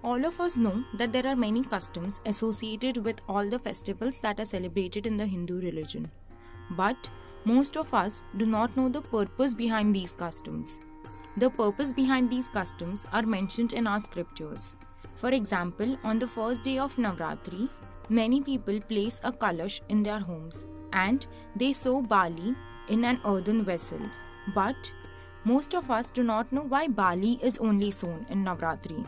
all of us know that there are many customs associated with all the festivals that are celebrated in the Hindu religion. But most of us do not know the purpose behind these customs. The purpose behind these customs are mentioned in our scriptures. For example, on the first day of Navratri, many people place a kalash in their homes and they sow barley in an earthen vessel. But most of us do not know why barley is only sown in Navratri.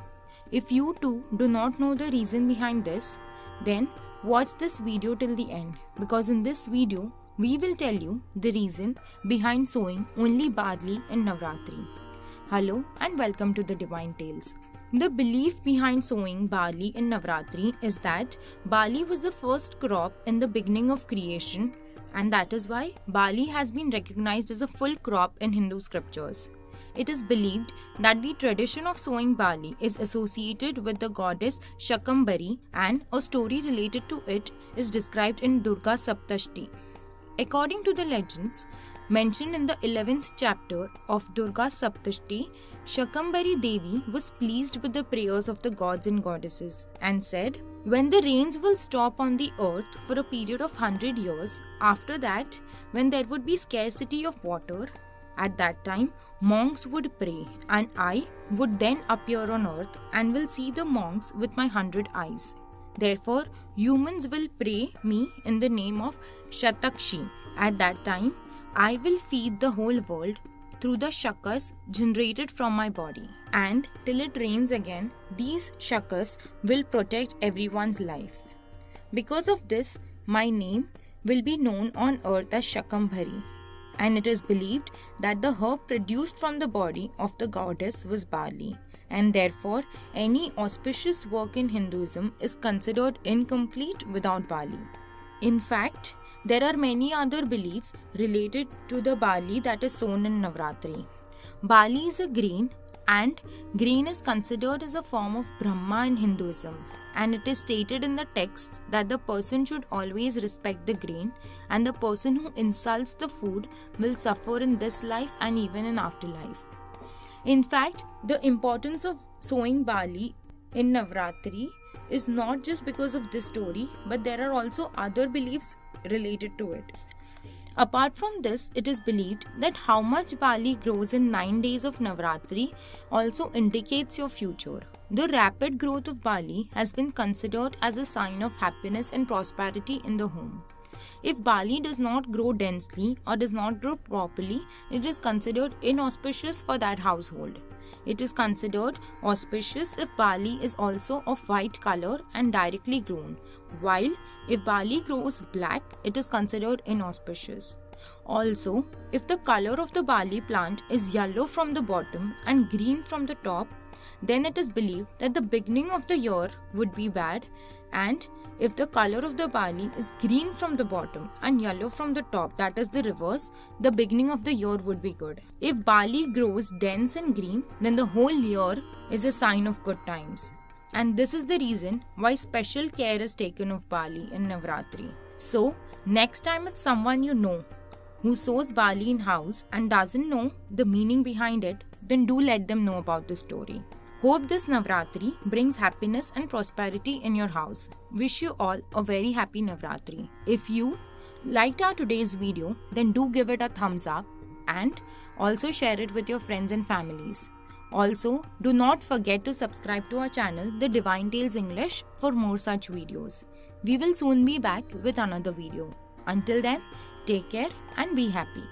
If you too do not know the reason behind this, then watch this video till the end, because in this video, we will tell you the reason behind sowing only barley in Navratri. Hello and welcome to the Divine Tales. The belief behind sowing barley in Navratri is that barley was the first crop in the beginning of creation, and that is why barley has been recognized as a full crop in Hindu scriptures. It is believed that the tradition of sowing barley is associated with the goddess Shakambhari, and a story related to it is described in Durga Saptashti. According to the legends mentioned in the 11th chapter of Durga Saptashti, Shakambhari Devi was pleased with the prayers of the gods and goddesses and said, "When the rains will stop on the earth for a period of 100 years, after that, when there would be scarcity of water, at that time, monks would pray, and I would then appear on earth and will see the monks with my 100 eyes. Therefore, humans will pray me in the name of Shatakshi. At that time, I will feed the whole world through the shakas generated from my body. And till it rains again, these shakas will protect everyone's life. Because of this, my name will be known on earth as Shakambhari. And it is believed that the herb produced from the body of the goddess was barley, and therefore any auspicious work in Hinduism is considered incomplete without barley. In fact, there are many other beliefs related to the barley that is sown in Navratri. Barley is a grain, and grain is considered as a form of Brahma in Hinduism, and it is stated in the texts that the person should always respect the grain, and the person who insults the food will suffer in this life and even in afterlife. In fact, the importance of sowing barley in Navratri is not just because of this story, but there are also other beliefs related to it. Apart from this, it is believed that how much barley grows in 9 days of Navratri also indicates your future. The rapid growth of barley has been considered as a sign of happiness and prosperity in the home. If barley does not grow densely or does not grow properly, it is considered inauspicious for that household. It is considered auspicious if barley is also of white color and directly grown, while if barley grows black, it is considered inauspicious. Also, if the color of the barley plant is yellow from the bottom and green from the top, then it is believed that the beginning of the year would be bad, and if the color of the barley is green from the bottom and yellow from the top, that is the reverse, the beginning of the year would be good. If barley grows dense and green, then the whole year is a sign of good times. And this is the reason why special care is taken of barley in Navratri. So, next time if someone you know who sows barley in house and doesn't know the meaning behind it, then do let them know about the story. Hope this Navratri brings happiness and prosperity in your house. Wish you all a very happy Navratri. If you liked our today's video, then do give it a thumbs up and also share it with your friends and families. Also, do not forget to subscribe to our channel, The Divine Tales English, for more such videos. We will soon be back with another video. Until then, take care and be happy.